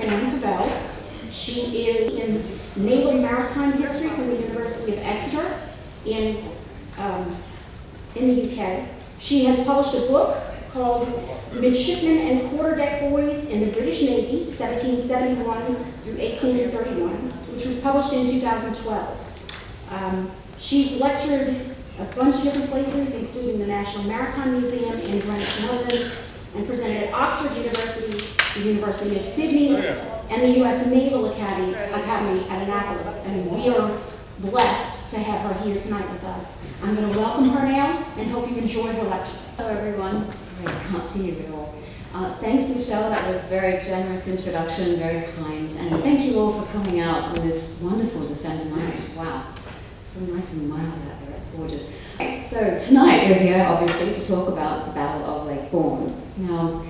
Samantha Cavell. She is in Naval and Maritime History from the University of Exeter in the UK. She has published a book called Midshipmen and Quarterdeck Boys in the British Navy, 1771 through 1831, which was published in 2012. She's lectured a bunch of different places, including the National Maritime Museum in Greenwich, London, and presented at Oxford University, the University of Sydney, and the U.S. Naval Academy at Annapolis. And we are blessed to have her here tonight with us. I'm going to welcome her now and hope you enjoy her lecture. Hello everyone. Sorry, I can't see you at all. Thanks Michelle, that was a very generous introduction, very kind, and thank you all for coming out on this wonderful December night. Wow, so nice and mild out there, it's gorgeous. Right, so tonight we're here obviously to talk about the Battle of Lake Borgne. Now,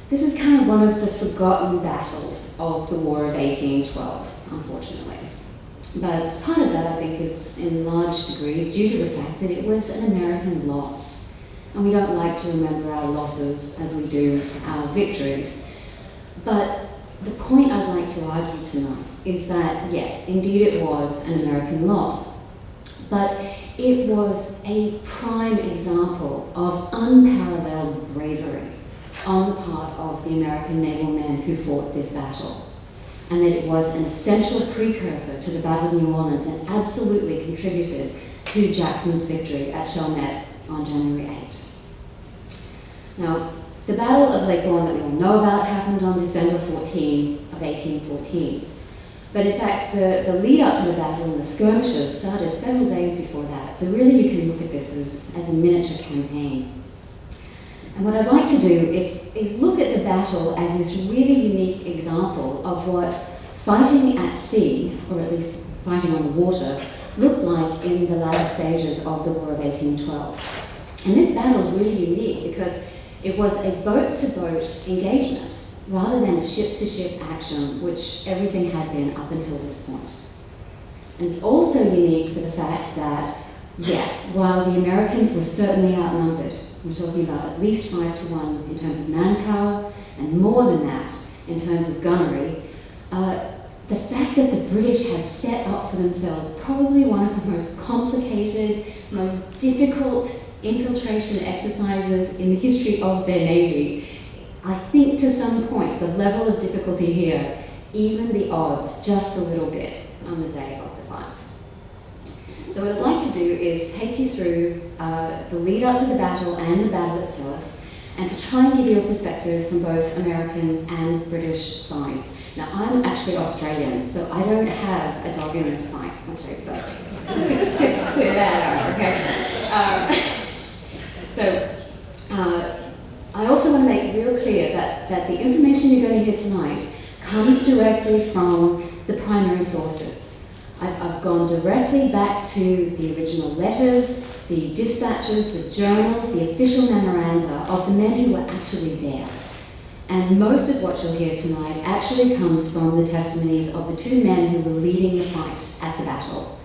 this is kind of one of the forgotten battles of the War of 1812, unfortunately. But part of that I think is in large degree due to the fact that it was an American loss. And we don't like to remember our losses as we do our victories. But the point I'd like to argue tonight is that, yes, indeed it was an American loss, but it was a prime example of unparalleled bravery on the part of the American naval men who fought this battle, and that it was an essential precursor to the Battle of New Orleans and absolutely contributed to Jackson's victory at Chalmette on January 8. Now, the Battle of Lake Borgne that we all know about happened on December 14 of 1814. But in fact, the lead up to the battle and the skirmishes started several days before that. So really you can look at this as a miniature campaign. And what I'd like to do is look at the battle as this really unique example of what fighting at sea, or at least fighting on the water, looked like in the latter stages of the War of 1812. And this battle is really unique because it was a boat-to-boat engagement rather than a ship-to-ship action, which everything had been up until this point. And it's also unique for the fact that, yes, while the Americans were certainly outnumbered, we're talking about at least 5-1 in terms of manpower, and more than that in terms of gunnery, the fact that the British had set up for themselves probably one of the most complicated, most difficult infiltration exercises in the history of their Navy, I think to some point the level of difficulty here even the odds just a little bit on the day of the fight. So what I'd like to do is take you through the lead up to the battle and the battle itself, and to try and give you a perspective from both American and British sides. Now I'm actually Australian, so I don't have a dog in this fight. Okay, so just to clear that out, okay? I also want to make real clear that the information you're going to hear tonight comes directly from the primary sources. I've gone directly back to the original letters, the dispatches, the journals, the official memoranda of the men who were actually there. And most of what you'll hear tonight actually comes from the testimonies of the two men who were leading the fight at the battle.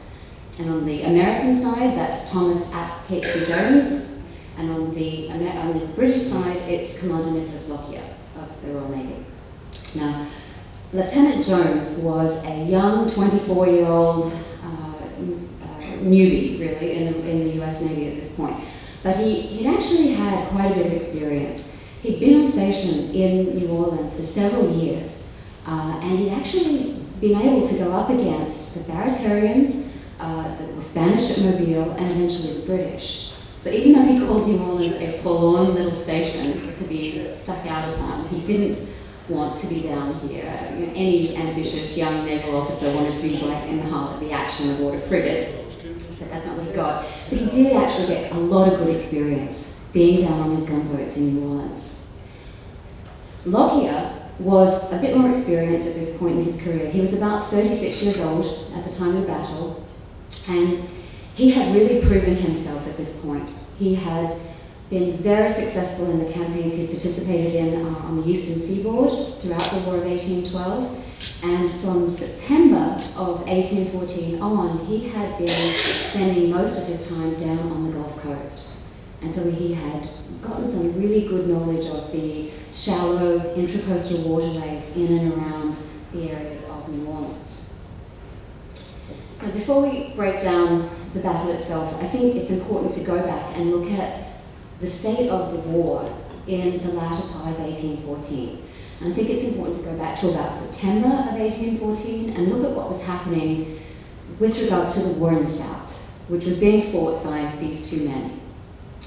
And on the American side, that's Thomas ap H. Jones, and on the British side, it's Commander Nicholas Lockyer of the Royal Navy. Now, Lieutenant Jones was a young 24-year-old newbie, really, in the US Navy at this point. But he'd actually had quite a bit of experience. He'd been on station in New Orleans for several years, and he'd actually been able to go up against the Baratarians, the Spanish at Mobile, and eventually the British. So even though he called New Orleans a forlorn little station to be stuck out upon, he didn't want to be down here. Any ambitious young naval officer wanted to be right in the heart of the action aboard a frigate, but that's not what he got. But he did actually get a lot of good experience being down on his gunboats in New Orleans. Lockyer was a bit more experienced at this point in his career. He was about 36 years old at the time of battle, and he had really proven himself at this point. He had been very successful in the campaigns he participated in on the eastern seaboard throughout the War of 1812, and from September of 1814 on, he had been spending most of his time down on the Gulf Coast. And so he had gotten some really good knowledge of the shallow intracoastal waterways in and around the areas of New Orleans. Now, before we break down the battle itself, I think it's important to go back and look at the state of the war in the latter part of 1814. And I think it's important to go back to about September of 1814 and look at what was happening with regards to the war in the South, which was being fought by these two men.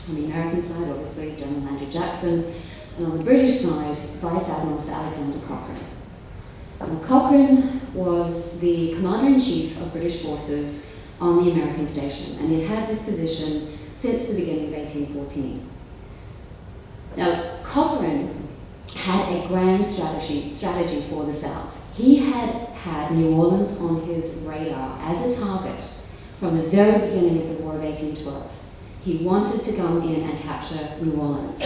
On the American side, obviously, General Andrew Jackson, and on the British side, Vice Admiral Sir Alexander Cochrane. Now, Cochrane was the Commander-in-Chief of British forces on the American station, and he had had this position since the beginning of 1814. Now, Cochrane had a grand strategy for the South. He had had New Orleans on his radar as a target from the very beginning of the War of 1812. He wanted to go in and capture New Orleans.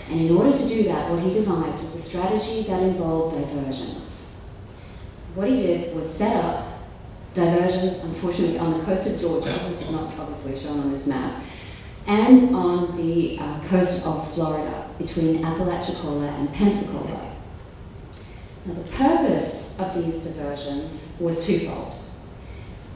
And in order to do that, what he devised was a strategy that involved diversions. What he did was set up diversions, unfortunately, on the coast of Georgia, which is not obviously shown on this map, and on the coast of Florida, between Apalachicola and Pensacola. Now, the purpose of these diversions was twofold.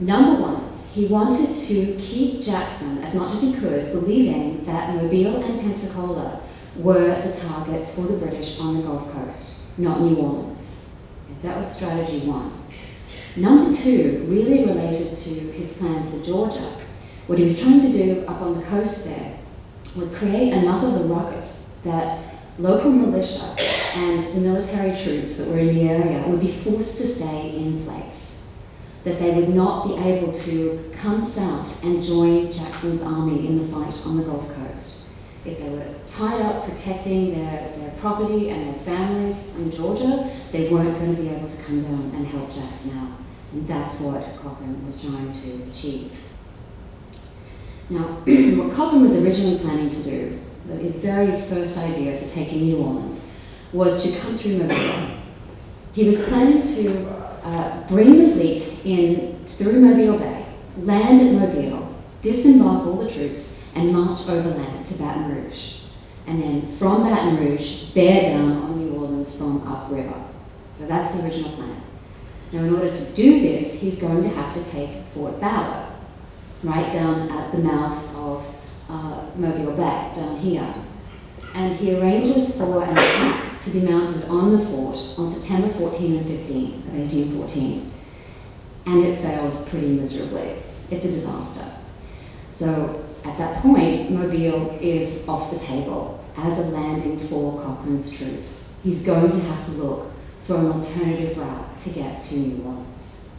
Number one, he wanted to keep Jackson, as much as he could, believing that Mobile and Pensacola were the targets for the British on the Gulf Coast, not New Orleans. That was strategy one. Number two really related to his plans for Georgia. What he was trying to do up on the coast there was create enough of a ruckus that local militia and military troops that were in the area would be forced to stay in place, that they would not be able to come south and join Jackson's army in the fight on the Gulf Coast. If they were tied up protecting their property and their families in Georgia, they weren't going to be able to come down and help Jackson out. And that's what Cochrane was trying to achieve. Now, what Cochrane was originally planning to do, his very first idea for taking New Orleans, was to come through Mobile. He was planning to bring the fleet in through Mobile Bay, land at Mobile, disembark all the troops, and march overland to Baton Rouge. And then from Baton Rouge, bear down on New Orleans from upriver. So that's the original plan. Now, in order to do this, he's going to have to take Fort Ballard, right down at the mouth of Mobile Bay, down here. And he arranges for an attack to be mounted on the fort on September 14 and 15 of 1814. And it fails pretty miserably. It's a disaster. So at that point, Mobile is off the table as a landing for Cochrane's troops. He's going to have to look for an alternative route to get to New Orleans.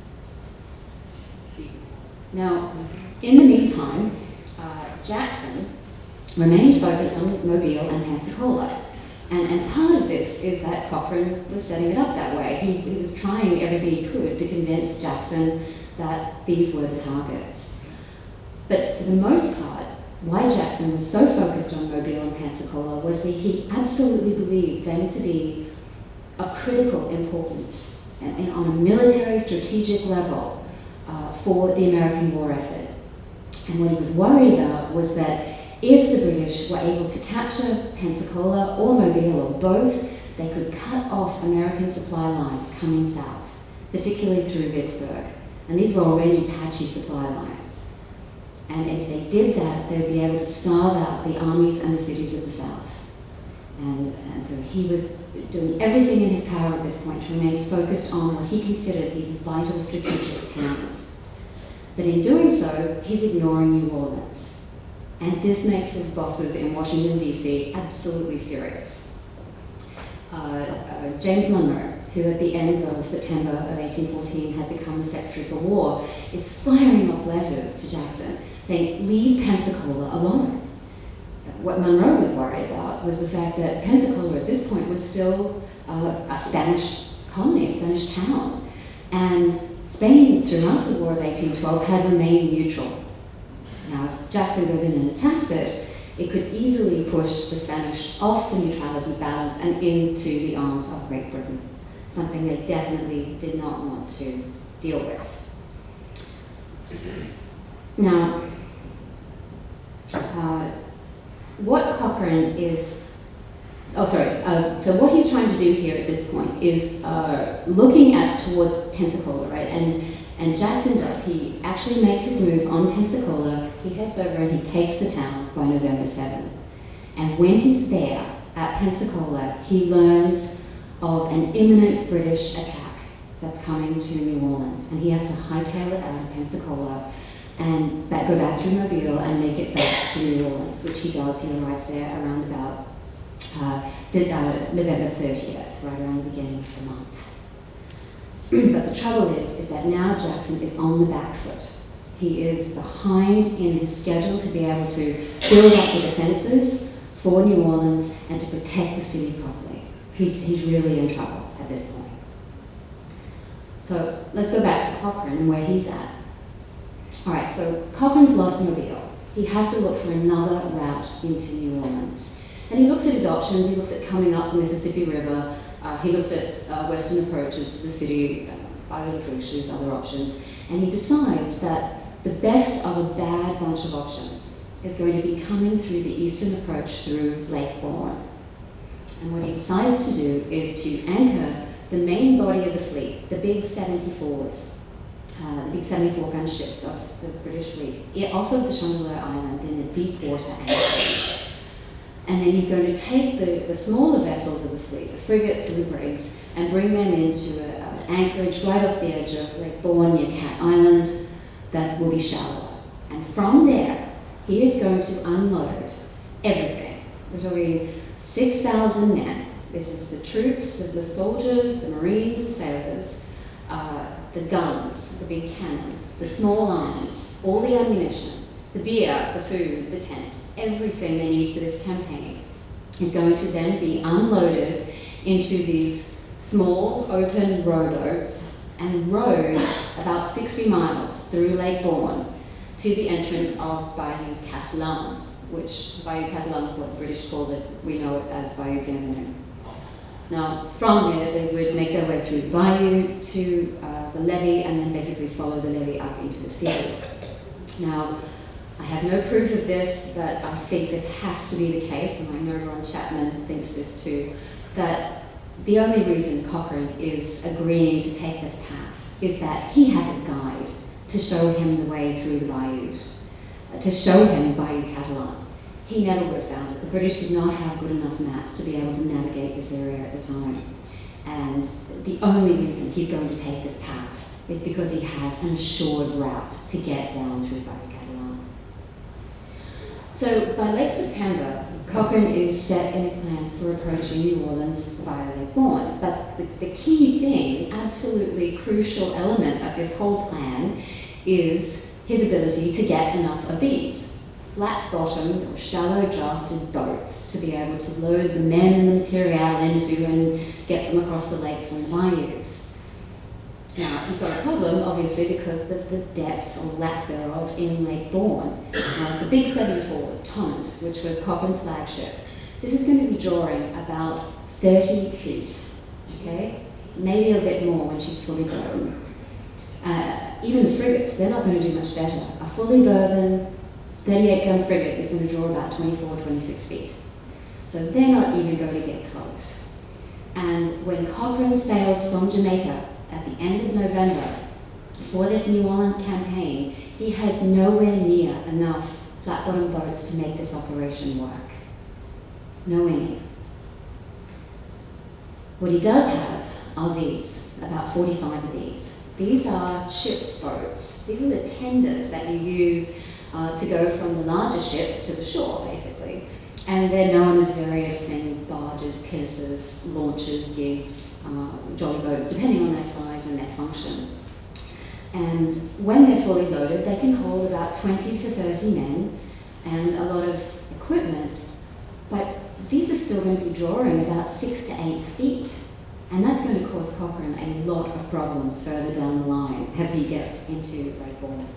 Now, in the meantime, Jackson remained focused on Mobile and Pensacola. And part of this is that Cochrane was setting it up that way. He was trying everything he could to convince Jackson that these were the targets. But for the most part, why Jackson was so focused on Mobile and Pensacola was that he absolutely believed them to be of critical importance and on a military strategic level for the American war effort. And what he was worried about was that if the British were able to capture Pensacola or Mobile or both, they could cut off American supply lines coming south, particularly through Vicksburg. And these were already patchy supply lines. And if they did that, they'd be able to starve out the armies and the cities of the South. And so he was doing everything in his power at this point to remain focused on what he considered these vital strategic towns. But in doing so, he's ignoring New Orleans. And this makes his bosses in Washington, D.C. absolutely furious. James Monroe, who at the end of September of 1814 had become the Secretary for War, is firing off letters to Jackson saying, "Leave Pensacola alone." What Monroe was worried about was the fact that Pensacola at this point was still a Spanish colony, a Spanish town. And Spain, throughout the War of 1812, had remained neutral. Now, if Jackson goes in and attacks it, it could easily push the Spanish off the neutrality balance and into the arms of Great Britain, something they definitely did not want to deal with. Now, Cochrane is, so what he's trying to do here at this point is looking at towards Pensacola, right? And Jackson does, he actually makes his move on Pensacola, he heads over and he takes the town by November 7th. And when he's there at Pensacola, he learns of an imminent British attack that's coming to New Orleans, and he has to hightail it out of Pensacola and go back through Mobile and make it back to New Orleans, which he does. He arrives there around about November 30th, right around the beginning of the month. But the trouble is that now Jackson is on the back foot. He is behind in his schedule to be able to build up the defenses for New Orleans and to protect the city properly. He's really in trouble at this point. So let's go back to Cochrane and where he's at. All right, so Cochrane's lost Mobile. He has to look for another route into New Orleans. And he looks at his options. He looks at coming up the Mississippi River. He looks at western approaches to the city, by the shoes, other options. And he decides that the best of a bad bunch of options is going to be coming through the eastern approach through Lake Borgne. And what he decides to do is to anchor the main body of the fleet, the big 74s, the big 74-gun ships of the British fleet, off of the Chandelier Islands in a deep water anchorage. And then he's going to take the smaller vessels of the fleet, the frigates and the brigs, and bring them into an anchorage right off the edge of Lake Borgne near Cat Island that will be shallow. And from there, he is going to unload everything. We're talking 6,000 men. This is the troops, the soldiers, the Marines, the sailors, the guns, the big cannon, the small arms, all the ammunition, the beer, the food, the tents, everything they need for this campaign is going to then be unloaded into these small open rowboats and rowed about 60 miles through Lake Borgne to the entrance of Bayou Catalan, which Bayou Catalan is what the British called it. We know it as Bayou Bienvenue. Now, from there, they would make their way through the bayou to the levee and then basically follow the levee up into the city. Now, I have no proof of this, but I think this has to be the case, and I know Ron Chapman thinks this too, that the only reason Cochrane is agreeing to take this path is that he has a guide to show him the way through the bayous, to show him Bayou Catalan. He never would have found it. The British did not have good enough maps to be able to navigate this area at the time. And the only reason he's going to take this path is because he has an assured route to get down through Bayou Catalan. So by late September, Cochrane is set in his plans for approaching New Orleans via Lake Borgne. But the key thing, absolutely crucial element of this whole plan is his ability to get enough of these flat-bottomed or shallow drafted boats to be able to load the men and the material into and get them across the lakes and the bayous. Now, he's got a problem, obviously, because of the depth or lack thereof in Lake Borgne. The big 74 was Tonnant, which was Cochrane's flagship. This is going to be drawing about 30 feet, okay? Maybe a bit more when she's fully grown. Even the frigates, they're not going to do much better. A fully burdened 38-gun frigate is going to draw about 24, 26 feet. So they're not even going to get close. And when Cochrane sails from Jamaica at the end of November for this New Orleans campaign, he has nowhere near enough flat-bottom boats to make this operation work. Nowhere near. What he does have are these, about 45 of these. These are ship's boats. These are the tenders that you use to go from the larger ships to the shore, basically. And they're known as various things: barges, pinnaces, launches, gigs, jolly boats, depending on their size and their function. And when they're fully loaded, they can hold about 20 to 30 men and a lot of equipment, but these are still going to be drawing about 6 to 8 feet. And that's going to cause Cochrane a lot of problems further down the line as he gets into Lake Borgne.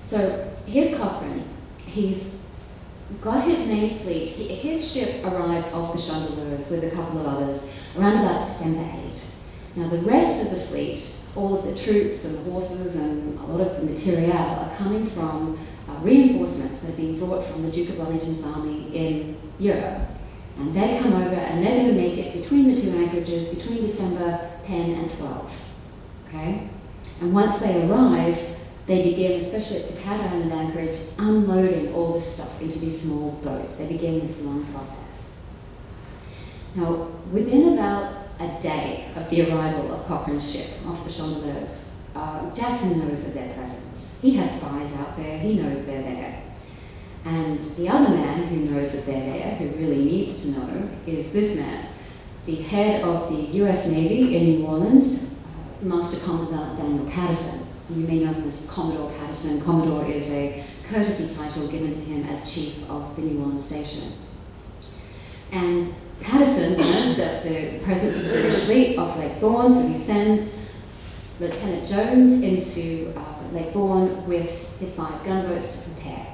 So here's Cochrane. He's got his main fleet. His ship arrives off the Chandeliers with a couple of others around about December 8. Now the rest of the fleet, all of the troops and the horses and a lot of the material are coming from reinforcements that are being brought from the Duke of Wellington's army in Europe. And they come over and they're going to make it between the two anchorages between December 10 and 12. Okay? And once they arrive, they begin, especially at the Cat Island anchorage, unloading all this stuff into these small boats. They begin this long process. Now, within about a day of the arrival of Cochrane's ship off the Chandeliers, Jackson knows of their presence. He has spies out there, he knows they're there. And the other man who knows that they're there, who really needs to know, is this man, the head of the US Navy in New Orleans, Master Commandant Daniel Patterson. You may know him as Commodore Patterson. Commodore is a courtesy title given to him as chief of the New Orleans station. And Patterson learns that the presence of the British fleet off Lake Borgne, so he sends Lieutenant Jones into Lake Borgne with his 5 gunboats to prepare.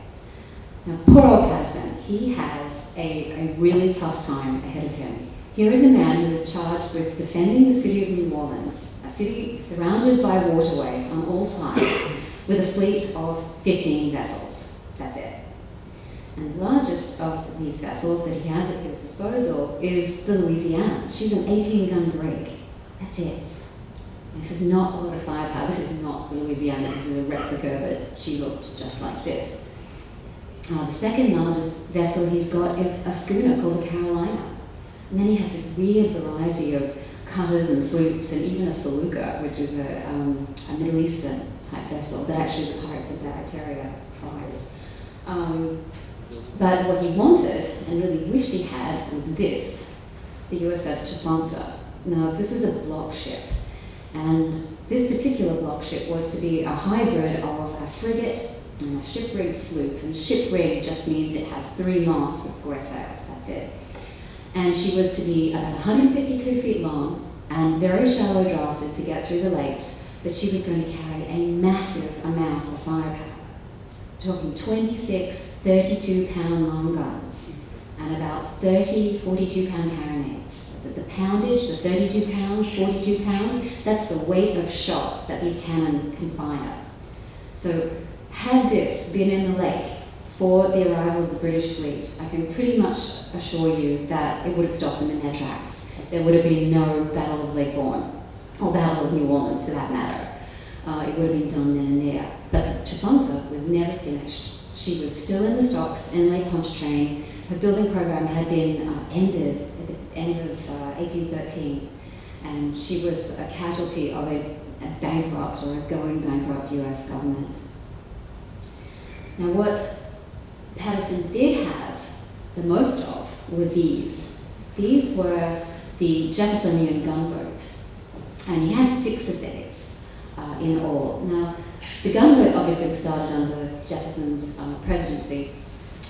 Now, poor old Patterson, he has a really tough time ahead of him. Here is a man who is charged with defending the city of New Orleans, a city surrounded by waterways on all sides, with a fleet of 15 vessels. That's it. And the largest of these vessels that he has at his disposal is the Louisiana. She's an 18-gun brig. That's it. This is not a lot of firepower. This is not the Louisiana. This is a replica, but she looked just like this. The second largest vessel he's got is a schooner called the Carolina. And then he has this weird variety of cutters and sloops and even a felucca, which is a Middle Eastern type vessel that actually the pirates of Barataria prized. But what he wanted and really wished he had was this, the USS Chafanta. Now, this is a block ship, and this particular block ship was to be a hybrid of a frigate and a ship-rigged sloop. And ship-rigged just means it has 3 masts with square sails, that's it. And she was to be about 152 feet long and very shallow drafted to get through the lakes, but she was going to carry a massive amount of firepower. Talking 26 32-pound long guns and about 30 42-pound carronades. The poundage, the 32 pounds, 42 pounds, that's the weight of shot that these cannon can fire. So had this been in the lake for the arrival of the British fleet, I can pretty much assure you that it would have stopped them in their tracks. There would have been no Battle of Lake Borgne, or Battle of New Orleans for that matter. It would have been done then and there. But Chafanta was never finished. She was still in the stocks in Lake Pontchartrain. Her building program had been ended at the end of 1813, and she was a casualty of a bankrupt or a going bankrupt US government. Now, what Patterson did have the most of were these. These were the Jeffersonian gunboats, and he had 6 of these in all. Now, the gunboats obviously were started under Jefferson's presidency.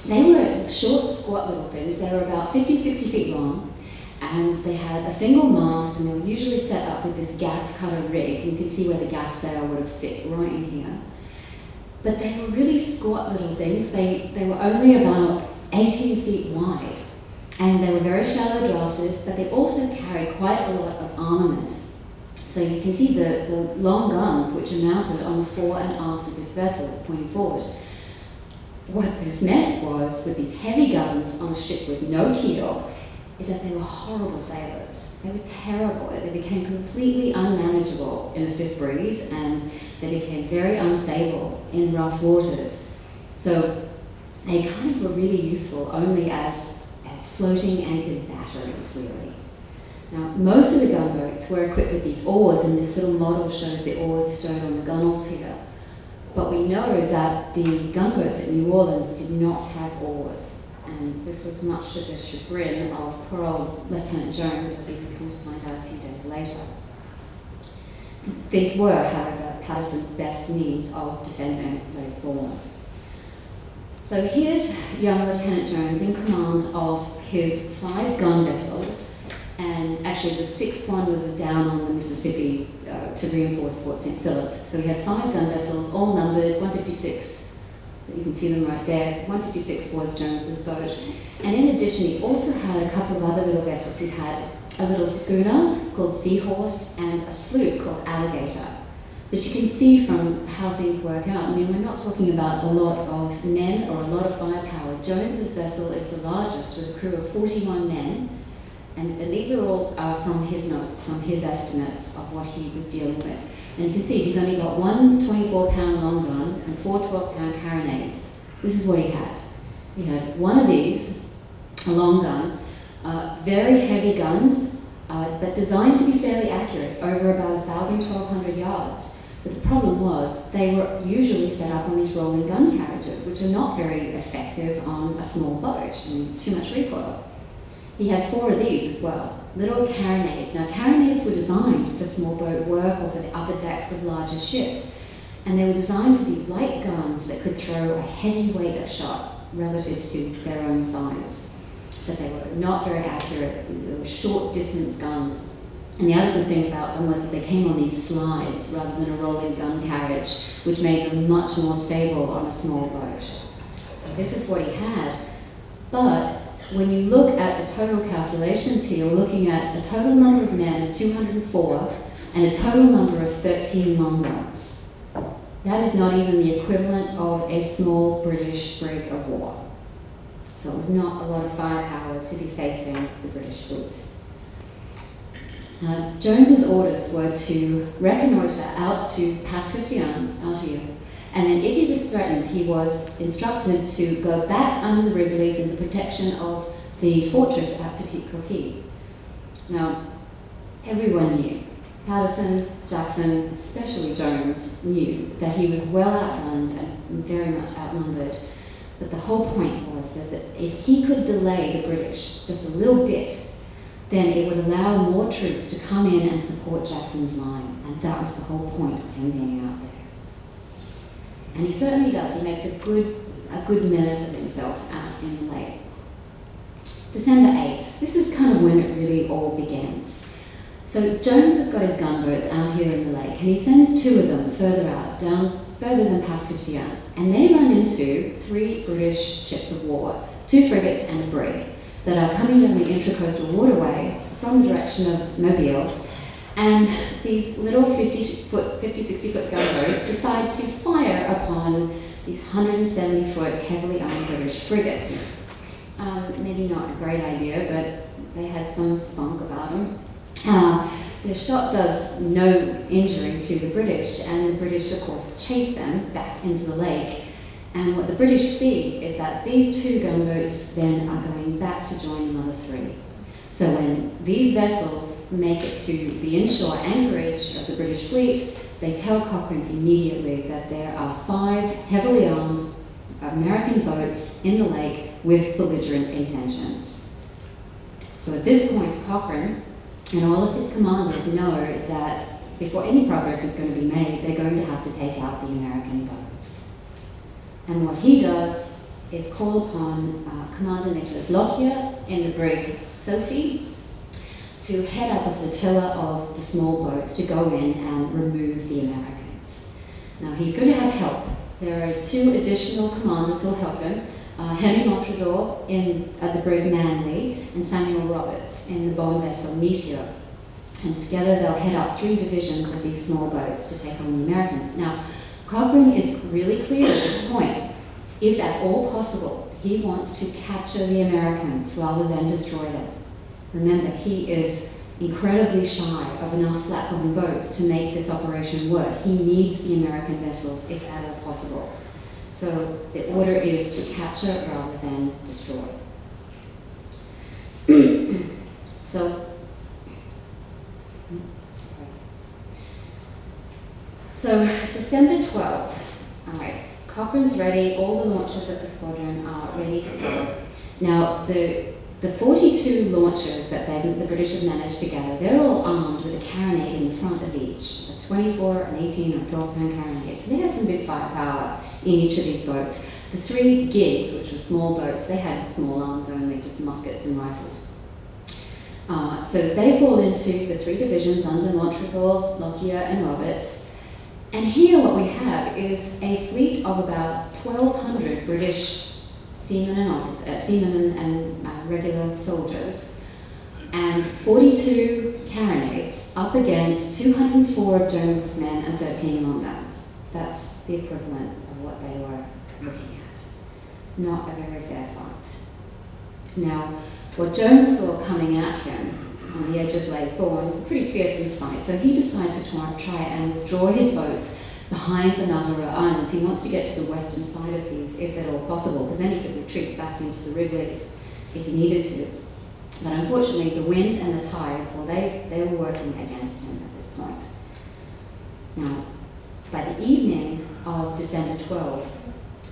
They were short, squat little things. They were about 50, 60 feet long, and they had a single mast, and they were usually set up with this gaff cutter rig. You can see where the gaff sail would have fit right in here. But they were really squat little things. They were only about 18 feet wide, and they were very shallow drafted, but they also carried quite a lot of armament. So you can see the long guns which are mounted on the fore and aft of this vessel pointing forward. What this meant was, with these heavy guns on a ship with no keel, is that they were horrible sailors. They were terrible. They became completely unmanageable in a stiff breeze, and they became very unstable in rough waters. So they kind of were really useful only as floating anchored batteries, really. Now, most of the gunboats were equipped with these oars, and this little model shows the oars stowed on the gunwales here. But we know that the gunboats at New Orleans did not have oars, and this was much to the chagrin of poor old Lieutenant Jones, as he would come to find out a few days later. These were, however, Patterson's best means of defending Lake Borgne. So here's young Lieutenant Jones in command of his 5 gun vessels, and actually the 6th one was down on the Mississippi to reinforce Fort St. Philip. So he had 5 gun vessels, all numbered 156 You can see them right there. 156 was Jones's boat. And in addition, he also had a couple of other little vessels. He had a little schooner called Seahorse and a sloop called Alligator. But you can see from how things work out, I mean, we're not talking about a lot of men or a lot of firepower. Jones's vessel is the largest with a crew of 41 men. And these are all from his notes, from his estimates of what he was dealing with. And you can see he's only got one 24-pound long gun and 4 12-pound carronades. This is what he had. He had one of these, a long gun, very heavy guns, but designed to be fairly accurate, over about 1,000, 1,200 yards. But the problem was they were usually set up on these rolling gun carriages, which are not very effective on a small boat. I mean, too much recoil. He had 4 of these as well, little carronades. Now, carronades were designed for small boat work or for the upper decks of larger ships, and they were designed to be light guns that could throw a heavy weight of shot relative to their own size. But they were not very accurate. They were short distance guns. And the other good thing about them was that they came on these slides rather than a rolling gun carriage, which made them much more stable on a small boat. So this is what he had. But when you look at the total calculations here, you're looking at a total number of men of 204 and a total number of 13 longboats. That is not even the equivalent of a small British brig of war. So it was not a lot of firepower to be facing the British fleet. Jones's orders were to reconnoitre out to Pascasion, out here, and then if he was threatened, he was instructed to go back under the Wrigleys in the protection of the fortress at Petite Coquille. Now, everyone knew, Patterson, Jackson, especially Jones, knew that he was well outgunned and very much outnumbered. But the whole point was that if he could delay the British just a little bit, then it would allow more troops to come in and support Jackson's line. And that was the whole point of him being out there. And he certainly does. He makes a good menace of himself out in the lake. December 8th. This is kind of when it really all begins. So Jones has got his gunboats out here in the lake, and he sends 2 of them further out, down further than Pascasion. And they run into 3 British ships of war, 2 frigates and a brig, that are coming down the intracoastal waterway from the direction of Mobile. And these little 50-60-foot gunboats decide to fire upon these 170-foot heavily armed British frigates. Maybe not a great idea, but they had some spunk about them. The shot does no injury to the British, and the British, of course, chase them back into the lake. And what the British see is that these 2 gunboats then are going back to join another 3. So when these vessels make it to the inshore anchorage of the British fleet, they tell Cochrane immediately that there are 5 heavily armed American boats in the lake with belligerent intentions. So at this point, Cochrane and all of his commanders know that before any progress is going to be made, they're going to have to take out the American boats. And what he does is call upon Commander Nicholas Lockyer in the brig Sophie to head up a flotilla of the small boats to go in and remove the Americans. Now he's going to have help. There are 2 additional commanders who'll help him, Henry Montresor in the brig Manly and Samuel Roberts in the bomb vessel Meteor. And together they'll head up 3 divisions of these small boats to take on the Americans. Now, Cochrane is really clear at this point. If at all possible, he wants to capture the Americans rather than destroy them. Remember, he is incredibly shy of enough flat-bottomed boats to make this operation work. He needs the American vessels, if at all possible. So the order is to capture rather than destroy. So December 12th, all right, Cochrane's ready, all the launchers of the squadron are ready to go. Now, the 42 launchers that the British have managed to gather, they're all armed with a carronade in the front of each, a 24, an 18, or 12-pound carronade. So they have some big firepower in each of these boats. The 3 gigs, which were small boats, they had small arms only, just muskets and rifles. So they fall into the 3 divisions under Montresor, Lockyer, and Roberts. And here what we have is a fleet of about 1,200 British seamen and regular soldiers, and 42 carronades up against 204 of Jones's men and 13 long guns. That's the equivalent of what they were looking at. Not a very fair fight. Now, what Jones saw coming at him on the edge of Lake Borgne was a pretty fearsome sight, so he decides to try and withdraw his boats behind the Navarro Islands. He wants to get to the western side of these, if at all possible, because then he could retreat back into the Wrigley's if he needed to. But unfortunately, the wind and the tides, well, they were working against him at this point. Now, by the evening of December 12th,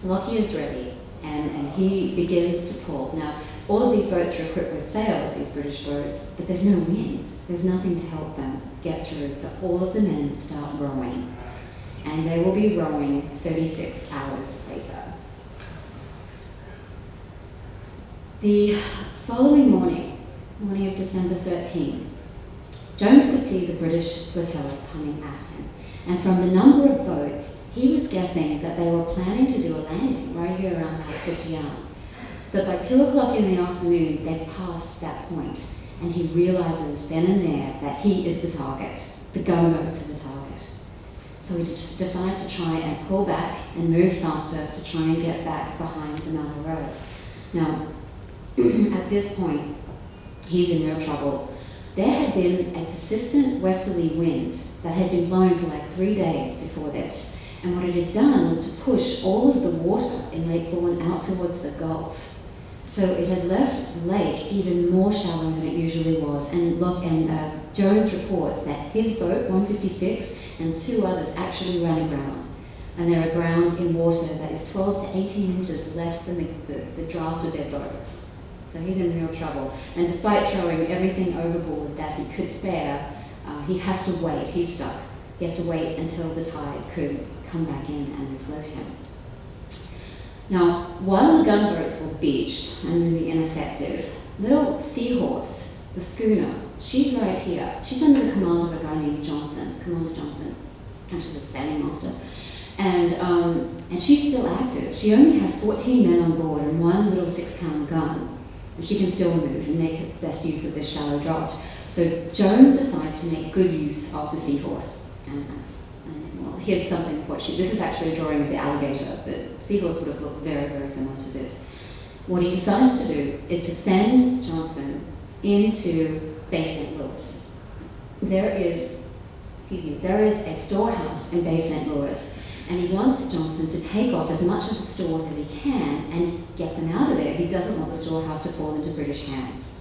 Lockyer's ready, and he begins to pull. Now, all of these boats are equipped with sails, these British boats, but there's no wind. There's nothing to help them get through, so all of the men start rowing. And they will be rowing 36 hours later. The following morning of December 13th, Jones could see the British flotilla coming at him. And from the number of boats, he was guessing that they were planning to do a landing right here around Pasquitian. But by 2 o'clock in the afternoon, they've passed that point, and he realizes then and there that he is the target. The gunboats are the target. So he just decides to try and pull back and move faster to try and get back behind the Navarros. Now, at this point, he's in real trouble. There had been a persistent westerly wind that had been blowing for like 3 days before this. And what it had done was to push all of the water in Lake Borgne out towards the Gulf. So it had left the lake even more shallow than it usually was. And Jones reports that his boat, 156, and 2 others actually ran aground. And they're aground in water that is 12 to 18 inches less than the draft of their boats. So he's in real trouble. And despite throwing everything overboard that he could spare, he has to wait. He's stuck. He has to wait until the tide could come back in and refloat him. Now, while the gunboats were beached and really ineffective, little Seahorse, the schooner, she's right here. She's under the command of a guy named Commander Johnson, actually the sailing master. And she's still active. She only has 14 men on board and 1 little 6-pound gun. And she can still move and make the best use of this shallow draft. So Jones decides to make good use of the Seahorse. Well, here's something this is actually a drawing of the alligator, but Seahorse would have looked very, very similar to this. What he decides to do is to send Johnson into Bay St. Louis. There is a storehouse in Bay St. Louis, and he wants Johnson to take off as much of the stores as he can and get them out of there. He doesn't want the storehouse to fall into British hands.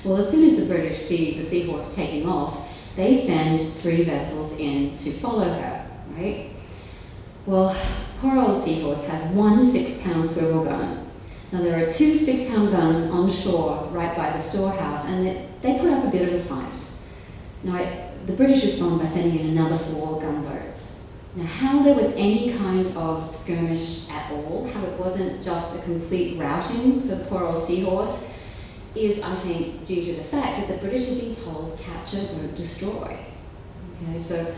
Well, as soon as the British see the Seahorse taking off, they send 3 vessels in to follow her, right? Well, poor old Seahorse has 1 6-pound swivel gun. Now, there are 2 6-pound guns on shore right by the storehouse, and they put up a bit of a fight. Now, the British respond by sending in another 4 gunboats. Now, how there was any kind of skirmish at all, how it wasn't just a complete routing for the poor old Seahorse, is, I think, due to the fact that the British had been told, capture, don't destroy. Okay, so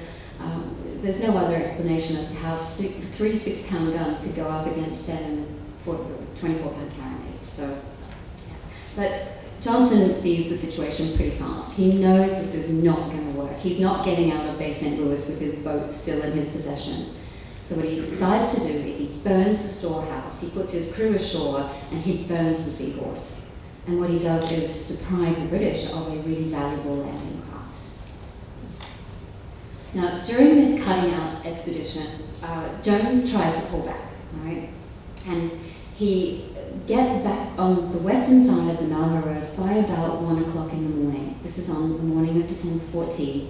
there's no other explanation as to how 3 6-pound guns could go up against 7 24-pound carronades. So, but Johnson sees the situation pretty fast. He knows this is not going to work. He's not getting out of Bay St. Louis with his boat still in his possession. So what he decides to do is he burns the storehouse, he puts his crew ashore, and he burns the Seahorse. And what he does is deprive the British of a really valuable landing craft. Now, during this cutting out expedition, Jones tries to pull back, right? And he gets back on the western side of the Malheureux by about 1 o'clock in the morning. This is on the morning of December 14th.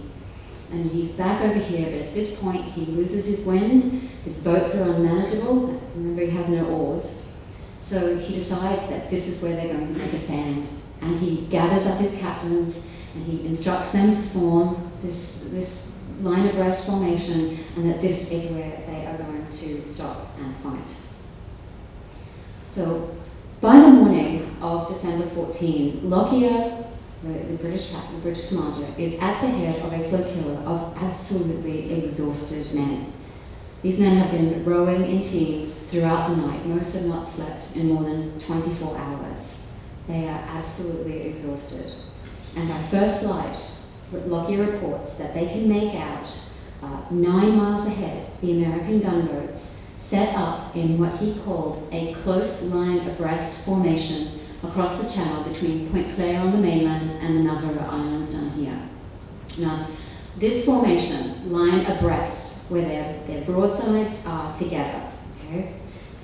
And he's back over here, but at this point he loses his wind, his boats are unmanageable, remember he has no oars. So he decides that this is where they're going to make a stand. And he gathers up his captains and he instructs them to form this line abreast formation, and that this is where they are going to stop and fight. So by the morning of December 14, Lockyer, the British commander, is at the head of a flotilla of absolutely exhausted men. These men have been rowing in teams throughout the night. Most have not slept in more than 24 hours. They are absolutely exhausted. And by first light, Lockyer reports that they can make out 9 miles ahead the American gunboats set up in what he called a close line abreast formation across the channel between Point Claire on the mainland and the Navarre Islands down here. Now, this formation, line abreast, where their broadsides are together, okay,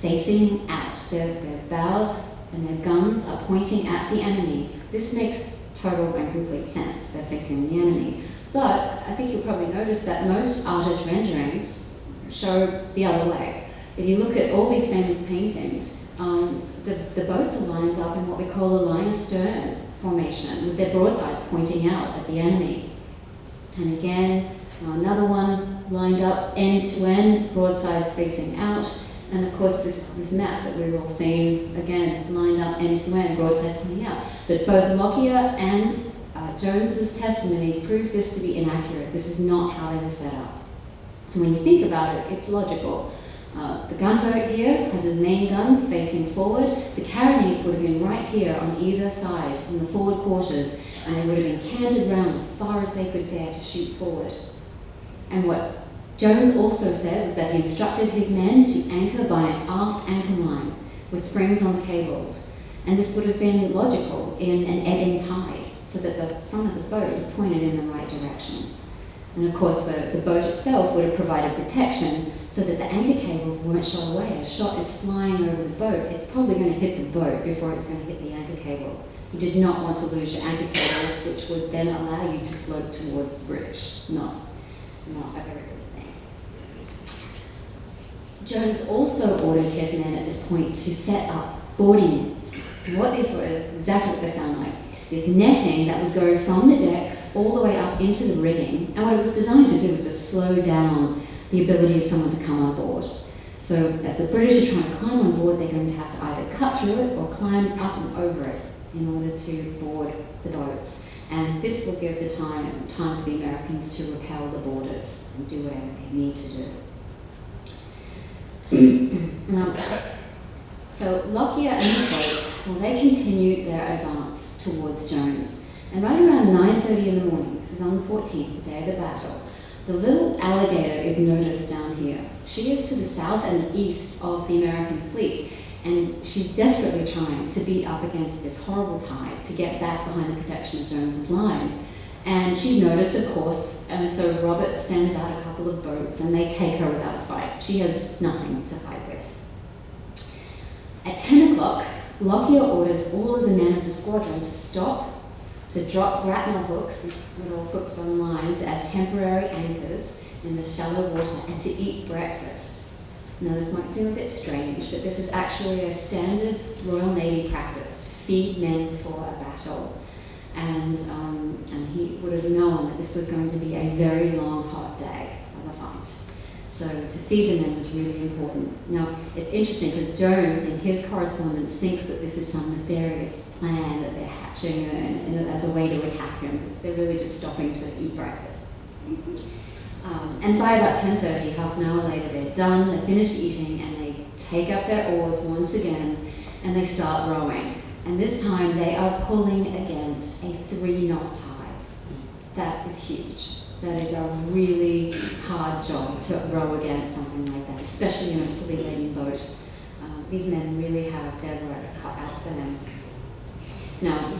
facing out, their bows and their guns are pointing at the enemy. This makes total and complete sense. They're facing the enemy. But I think you'll probably notice that most artist renderings show the other way. If you look at all these famous paintings, the boats are lined up in what we call a line astern formation, with their broadsides pointing out at the enemy. And again, another one lined up end to end, broadsides facing out. And of course, this map that we've all seen, again, lined up end to end, broadsides pointing out. But both Lockyer and Jones's testimonies prove this to be inaccurate. This is not how they were set up. And when you think about it, it's logical. The gunboat here has its main guns facing forward. The carronades would have been right here on either side, on the forward quarters, and they would have been canted round as far as they could bear to shoot forward. And what Jones also said was that he instructed his men to anchor by an aft anchor line with springs on the cables. And this would have been logical in an ebbing tide, so that the front of the boat was pointed in the right direction. And of course, the boat itself would have provided protection so that the anchor cables weren't shot away. A shot is flying over the boat. It's probably going to hit the boat before it's going to hit the anchor cable. You did not want to lose your anchor cable, which would then allow you to float towards the British. Not a very good thing. Jones also ordered his men at this point to set up boarding nets. What these were, exactly what they sound like. This netting that would go from the decks all the way up into the rigging, and what it was designed to do was just slow down the ability of someone to come on board. So as the British are trying to climb on board, they're going to have to either cut through it or climb up and over it in order to board the boats. And this will give the time for the Americans to repel the boarders and do whatever they need to do. Now, so Lockyer and his boats, well, they continued their advance towards Jones. And right around 9:30 in the morning, this is on the 14th, the day of the battle, the little alligator is noticed down here. She is to the south and the east of the American fleet, and she's desperately trying to beat up against this horrible tide to get back behind the protection of Jones's line. And she's noticed, of course, and so Robert sends out a couple of boats and they take her without a fight. She has nothing to fight with. At 10 o'clock, Lockyer orders all of the men of the squadron to stop, to drop grapnel hooks, these little hooks on lines, as temporary anchors in the shallow water, and to eat breakfast. Now, this might seem a bit strange, but this is actually a standard Royal Navy practice to feed men before a battle. And he would have known that this was going to be a very long, hot day of a fight. So to feed the men was really important. Now, it's interesting because Jones, in his correspondence, thinks that this is some nefarious plan that they're hatching as a way to attack him. They're really just stopping to eat breakfast. And by about 10:30, half an hour later, they're done, they're finished eating, and they take up their oars once again, and they start rowing. And this time, they are pulling against a 3-knot tide. That is huge. That is a really hard job to row against something like that, especially in a fully laden boat. These men really have their work cut out for them. Now,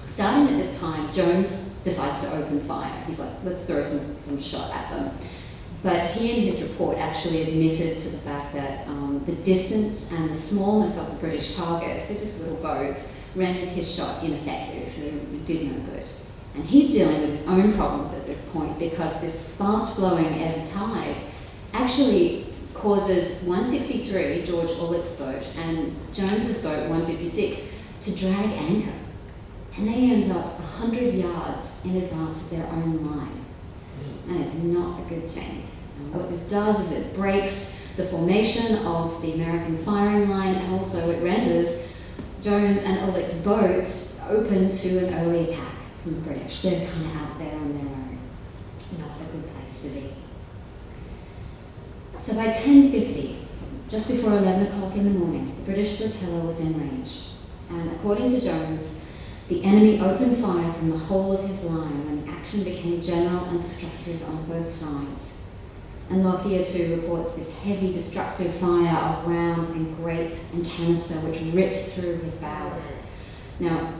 starting at this time, Jones decides to open fire. He's like, let's throw some shot at them. But he in his report actually admitted to the fact that the distance and the smallness of the British targets, they're just little boats, rendered his shot ineffective. It did no good. And he's dealing with his own problems at this point because this fast-flowing ebb tide actually causes 163, George Ullick's boat, and Jones's boat, 156, to drag anchor. And they end up 100 yards in advance of their own line. And it's not a good thing. And what this does is it breaks the formation of the American firing line, and also it renders Jones and Ullick's boats open to an early attack from the British. They're kind of out there on their own. Not a good place to be. So by 10:50, just before 11 o'clock in the morning, the British flotilla was in range. And according to Jones, the enemy opened fire from the whole of his line when the action became general and destructive on both sides. And Lockyer too reports this heavy destructive fire of round and grape and canister which ripped through his bows. Now,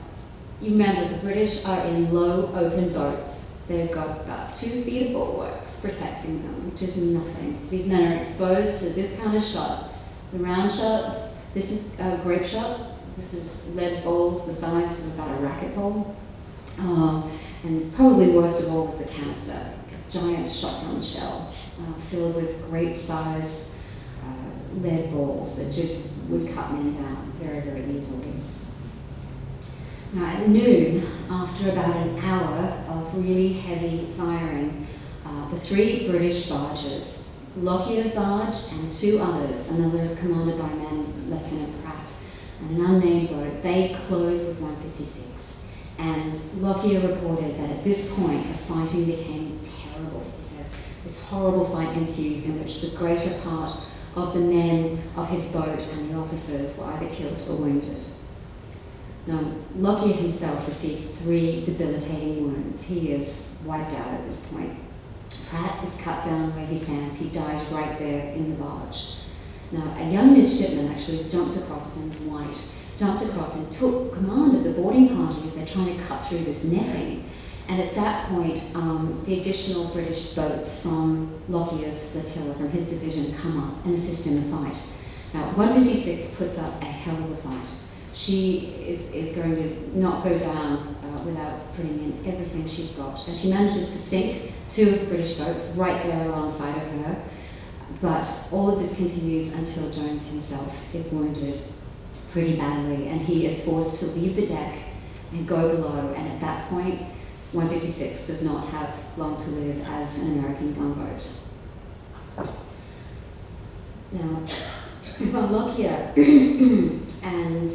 you remember the British are in low open boats. They've got about 2 feet of bulwarks protecting them, which is nothing. These men are exposed to this kind of shot. The round shot, this is grape shot. This is lead balls the size of about a racquetball. And probably worst of all was the canister, a giant shotgun shell filled with grape-sized lead balls that just would cut men down very, very easily. Now at noon, after about an hour of really heavy firing, the 3 British barges, Lockyer's barge and 2 others, another commanded by Lieutenant Pratt, and an unnamed boat, they closed with 156. And Lockyer reported that at this point the fighting became terrible. He says this horrible fight ensues in which the greater part of the men of his boat and the officers were either killed or wounded. Now, Lockyer himself receives 3 debilitating wounds. He is wiped out at this point. Pratt is cut down where he stands. He dies right there in the barge. Now, a young midshipman actually jumped across and took command of the boarding party as they're trying to cut through this netting. And at that point, the additional British boats from Lockyer's flotilla, from his division, come up and assist in the fight. Now, 156 puts up a hell of a fight. She is going to not go down without putting in everything she's got. And she manages to sink 2 of the British boats right there alongside of her. But all of this continues until Jones himself is wounded pretty badly, and he is forced to leave the deck and go below. And at that point, 156 does not have long to live as an American gunboat. Now, while Lockyer and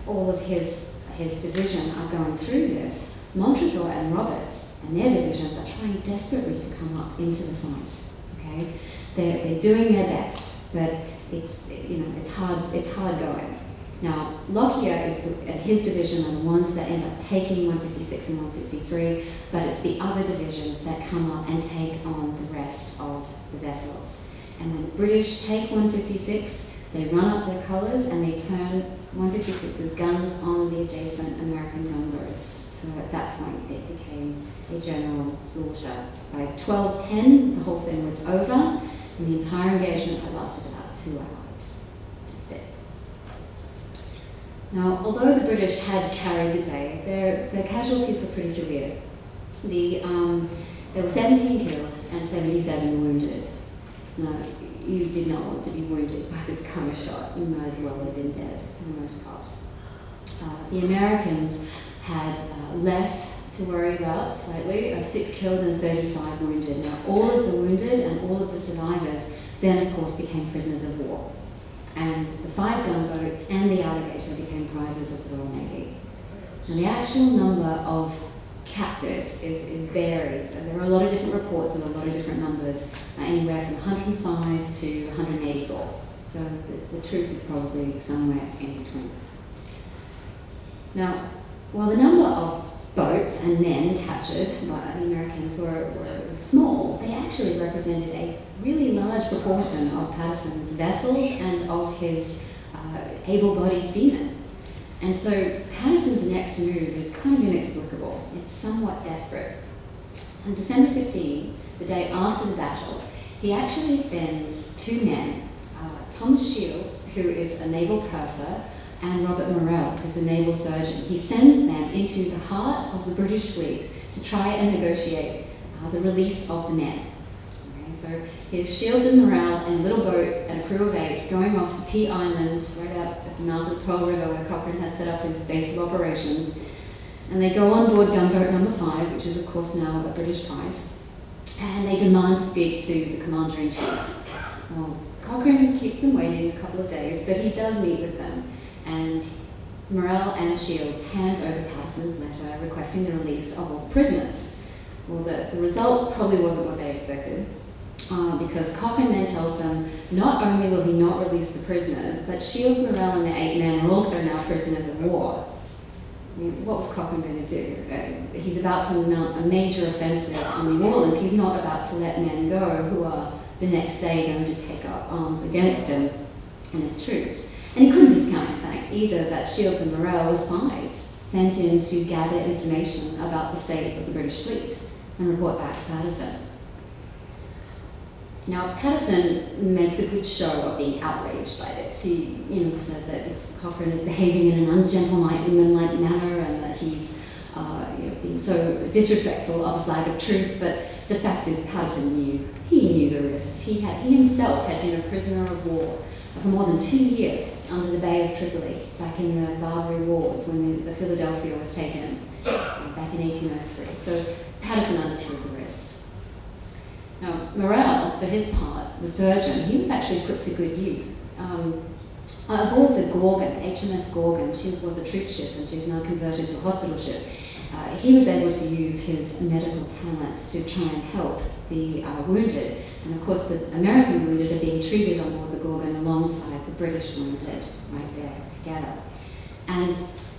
all of his division are going through this, Montresor and Roberts and their divisions are trying desperately to come up into the fight. Okay, they're doing their best, but it's hard going. Now, Lockyer and his division are the ones that end up taking 156 and 163, but it's the other divisions that come up and take on the rest of the vessels. And when the British take 156, they run up their colours and they turn 156's guns on the adjacent American gunboats. So at that point, it became a general slaughter. By 12:10, the whole thing was over, and the entire engagement had lasted about 2 hours. That's it. Now, although the British had carried the day, their casualties were pretty severe. There were 17 killed and 77 wounded. Now, you did not want to be wounded by this kind of shot. You might as well have been dead for the most part. The Americans had less to worry about, slightly, 6 killed and 35 wounded. Now, all of the wounded and all of the survivors then, of course, became prisoners of war. And the 5 gunboats and the Alligator became prizes of the Royal Navy. And the actual number of captives varies. There are a lot of different reports with a lot of different numbers, anywhere from 105 to 184. So the truth is probably somewhere in between. Now, while the number of boats and men captured by the Americans were small, they actually represented a really large proportion of Patterson's vessels and of his able-bodied seamen. And so Patterson's next move is kind of inexplicable. It's somewhat desperate. On December 15, the day after the battle, he actually sends 2 men, Thomas Shields, who is a naval purser, and Robert Morrell, who's a naval surgeon. He sends them into the heart of the British fleet to try and negotiate the release of the men. Okay, so here's Shields and Morrell in a little boat and a crew of 8 going off to Pea Island, right out at the mouth of the Pearl River where Cochrane had set up his base of operations. And they go on board gunboat number 5, which is of course now a British prize, and they demand to speak to the Commander-in-Chief. Well, Cochrane keeps them waiting a couple of days, but he does meet with them. And Morrell and Shields hand over Patterson's letter requesting the release of all prisoners. Well, the result probably wasn't what they expected, because Cochrane then tells them not only will he not release the prisoners, but Shields, Morrell and the 8 men are also now prisoners of war. I mean, what was Cochrane going to do? He's about to mount a major offensive on New Orleans. He's not about to let men go who are the next day going to take up arms against him and his troops. And he couldn't discount the fact either that Shields and Morrell were spies sent in to gather information about the state of the British fleet and report back to Patterson. Now, Patterson makes a good show of being outraged by this. He says that Cochrane is behaving in an ungentlemanlike manner and that he's being so disrespectful of the flag of truce, but the fact is Patterson knew the risks. He himself had been a prisoner of war for more than 2 years under the Bay of Tripoli back in the Barbary Wars when the Philadelphia was taken back in 1803. So Patterson understood the risks. Now, Morrell, for his part, the surgeon, he was actually put to good use. Aboard the Gorgon, HMS Gorgon, she was a troop ship and she was now converted to a hospital ship. He was able to use his medical talents to try and help the wounded. And of course, the American wounded are being treated on board the Gorgon alongside the British wounded right there together. And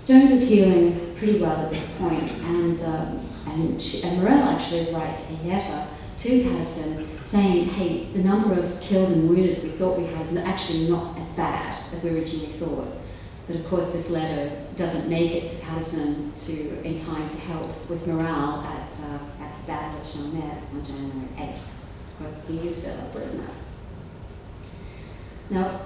Jones is healing pretty well at this point, and Morrell actually writes a letter to Patterson saying, hey, the number of killed and wounded we thought we had is actually not as bad as we originally thought. But of course this letter doesn't make it to Patterson in time to help with morale at the Battle of Chalmette on January 8th. Of course, he is still a prisoner. Now,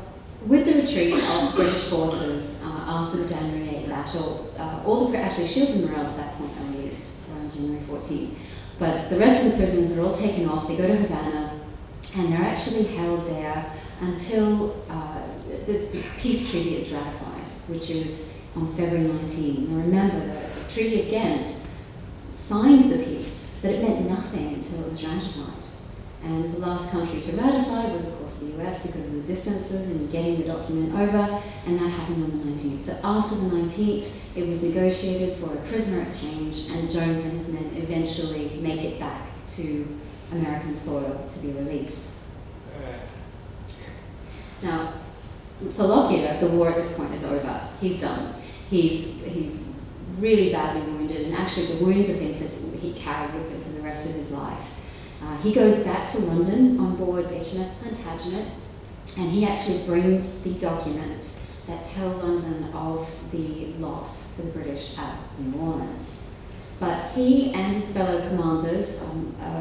with the retreat of British forces after the January 8th battle, actually Shields and Morrell at that point are released around January 14th. But the rest of the prisoners are all taken off, they go to Havana, and they're actually held there until the peace treaty is ratified, which is on February 19. Now remember that the Treaty of Ghent signed the peace, but it meant nothing until it was ratified. And the last country to ratify was, of course, the US because of the distances and getting the document over, and that happened on the 19th. So after the 19th, it was negotiated for a prisoner exchange, and Jones and his men eventually make it back to American soil to be released. Now, for Lockyer, the war at this point is over. He's done. He's really badly wounded, and actually the wounds are things that he carried with him for the rest of his life. He goes back to London on board HMS Plantagenet, and he actually brings the documents that tell London of the loss for the British at New Orleans. But he and his fellow commanders,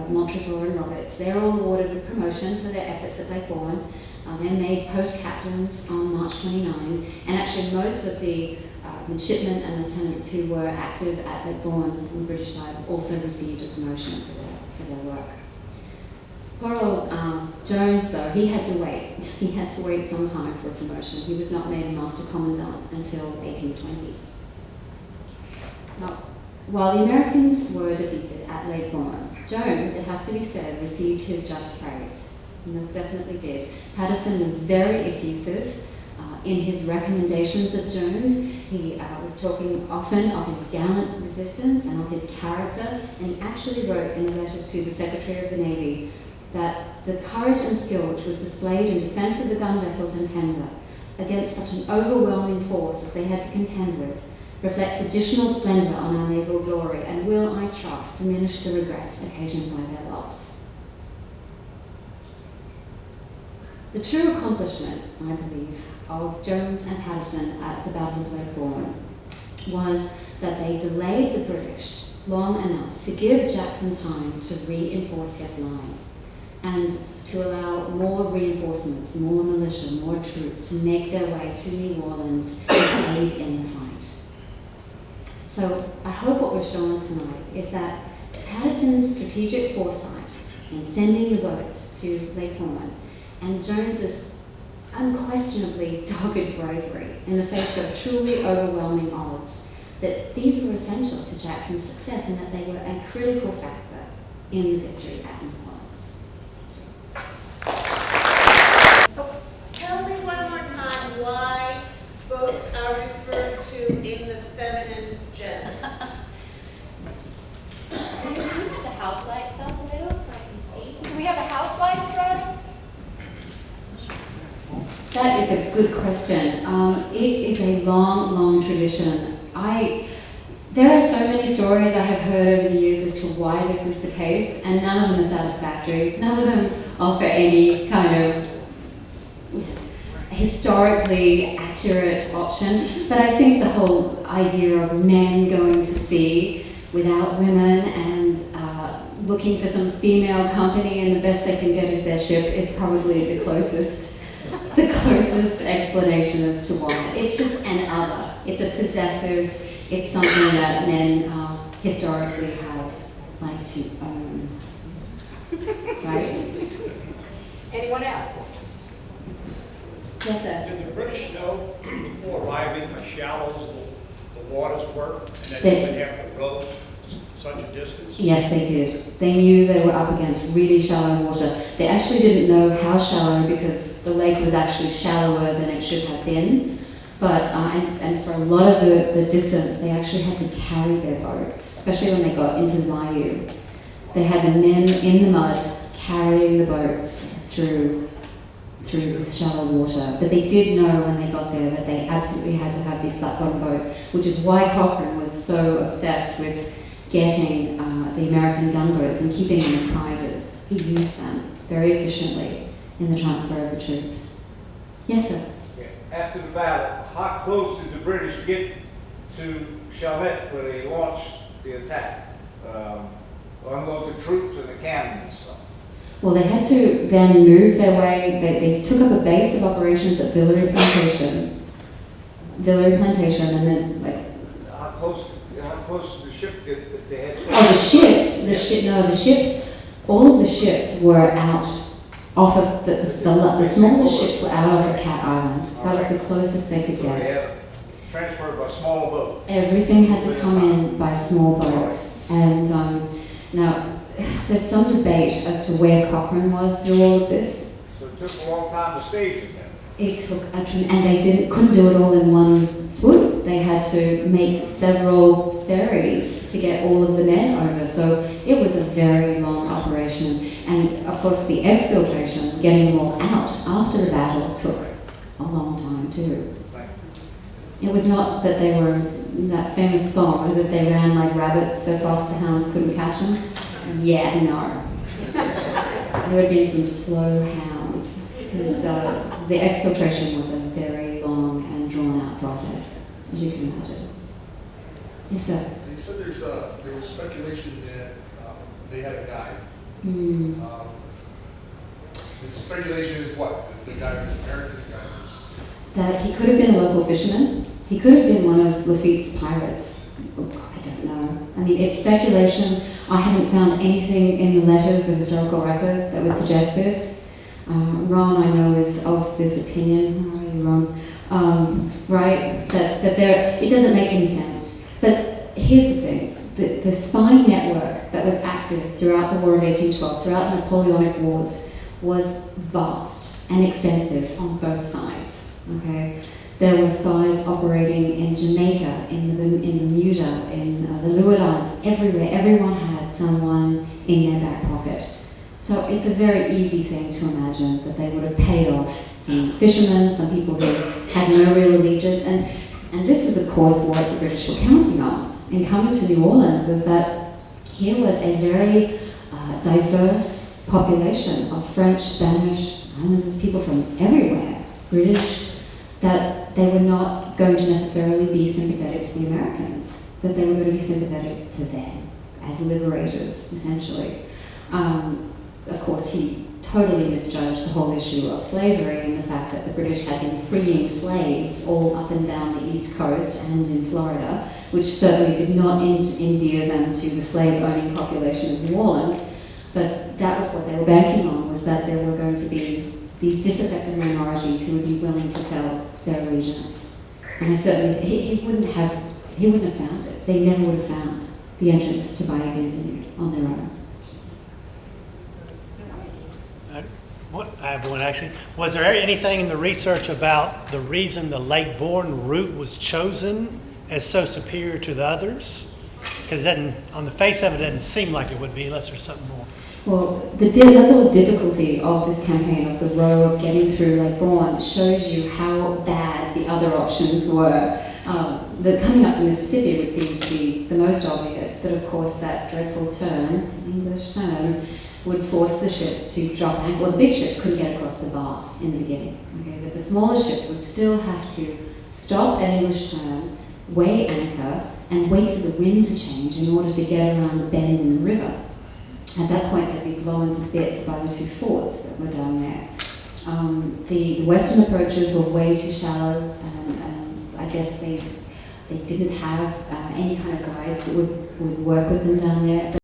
Montresor and Roberts, they're all awarded with promotion for their efforts at Lake Borgne. They're made post-captains on March 29, and actually most of the midshipmen and lieutenants who were active at Lake Borgne on the British side also received a promotion for their work. Poor old Jones, though, he had to wait. He had to wait some time for a promotion. He was not made a master commandant until 1820. Now, while the Americans were defeated at Lake Borgne, Jones, it has to be said, received his just praise. He most definitely did. Patterson was very effusive in his recommendations of Jones. He was talking often of his gallant resistance and of his character, and he actually wrote in a letter to the Secretary of the Navy that the courage and skill which was displayed in defense of the gun vessels and tender against such an overwhelming force as they had to contend with reflects additional splendor on our naval glory and will, I trust, diminish the regret occasioned by their loss. The true accomplishment, I believe, of Jones and Patterson at the Battle of Lake Borgne was that they delayed the British long enough to give Jackson time to reinforce his line and to allow more reinforcements, more militia, more troops to make their way to New Orleans and aid in the fight. So I hope what we're showing tonight is that Patterson's strategic foresight in sending the boats to Lake Borgne and Jones's unquestionably dogged bravery in the face of truly overwhelming odds, that these were essential to Jackson's success and that they were a critical factor in the victory at New Orleans. Tell me one more time why boats are referred to That is a good question. It is a long, long tradition. There are so many stories I have heard over the years as to why this is the case, and none of them are satisfactory. None of them offer any kind of historically accurate option. But I think the whole idea of men going to sea without women and looking for some female company and the best they can get is their ship is probably the closest explanation as to why. It's just an other. It's a possessive. It's something that men historically have liked to own. Right? Anyone else? Yes, sir. Did the British know before arriving how shallow the waters were, and that They- they would have to row such a distance? Yes, they did. They knew they were up against really shallow water. They actually didn't know how shallow because the lake was actually shallower than it should have been. But, and for a lot of the distance, they actually had to carry their boats, especially when they got into the bayou. They had the men in the mud carrying the boats through this shallow water. But they did know when they got there that they absolutely had to have these flat-bottom boats, which is why Cochrane was so obsessed with getting the American gunboats and keeping them as prizes. He used them very efficiently in the transfer of the troops. Yes, sir. After the battle, how close did the British get to Chalmette where they launched the attack? Unload the troops and the cannon and stuff. Well, they had to then move their way. They took up a base of operations at Villeray Plantation, and then How close did the ship get if they had? the ships. All of the ships were out off of the smallest ships were out off of Cat Island. That was the closest they could So they get. had transferred by small boat. Everything had to come in by small boats, and now there's some debate as to where Cochrane was through all of this. So it took a long time to stage it then. It took and they couldn't do it all in one swoop. They had to make several ferries to get all of the men over. So it was a very long operation. And of course the exfiltration, getting them all out after the battle, took a long time too. It was not that they were, that famous song, was that they ran like rabbits so fast the hounds couldn't catch them? Yeah, no. There would have been some slow hounds. Because the exfiltration was a very long and drawn-out process, as you can imagine. Yes, sir. You said there was speculation that they had a guide. Mm. The speculation is what? The guy was American, the guy was... That he could have been a local fisherman. He could have been one of Lafitte's pirates. I don't know. I mean, it's speculation. I haven't found anything in the letters, the historical record, that would suggest this. Ron, I know, is of this opinion. How are you, Ron? Right? That there, it doesn't make any sense. But here's the thing. The spy network that was active throughout the War of 1812, throughout the Napoleonic Wars, was vast and extensive on both sides. Okay? There were spies operating in Jamaica, in Bermuda, in the Leeward Islands, everywhere. Everyone had someone in their back pocket. So it's a very easy thing to imagine that they would have paid off some fishermen, some people who had no real allegiance. And this is, of course, what the British were counting on in coming to New Orleans, was that here was a very diverse population of French, Spanish, Islanders, people from everywhere, British, that they were not going to necessarily be sympathetic to the Americans, that they were going to be sympathetic to them as liberators, essentially. Of course, he totally misjudged the whole issue of slavery and the fact that the British had been freeing slaves all up and down the East Coast and in Florida, which certainly did not endear them to the slave-owning population of New Orleans. But that was what they were banking on, was that there were going to be these disaffected minorities who would be willing to sell their allegiance. And I certainly, he wouldn't have found it. They never would have found the entrance to Bayou Bienvenue on their own. I have one actually. Was there anything in the research about the reason the Lake Borgne route was chosen as so superior to the others? Because on the face of it, doesn't seem like it would be unless there's something more. Well, the level of difficulty of this campaign, of the row of getting through Lake Borgne, shows you how bad the other options were. The coming up the Mississippi would seem to be the most obvious, but of course that dreadful turn, English turn, would force the ships to drop anchor. Well, the big ships couldn't get across the bar in the beginning, okay? But the smaller ships would still have to stop at English turn, weigh anchor, and wait for the wind to change in order to get around the bend in the river. At that point, they'd be blown to bits by the two forts that were down there. The western approaches were way too shallow. I guess they didn't have any kind of guides that would work with them down there.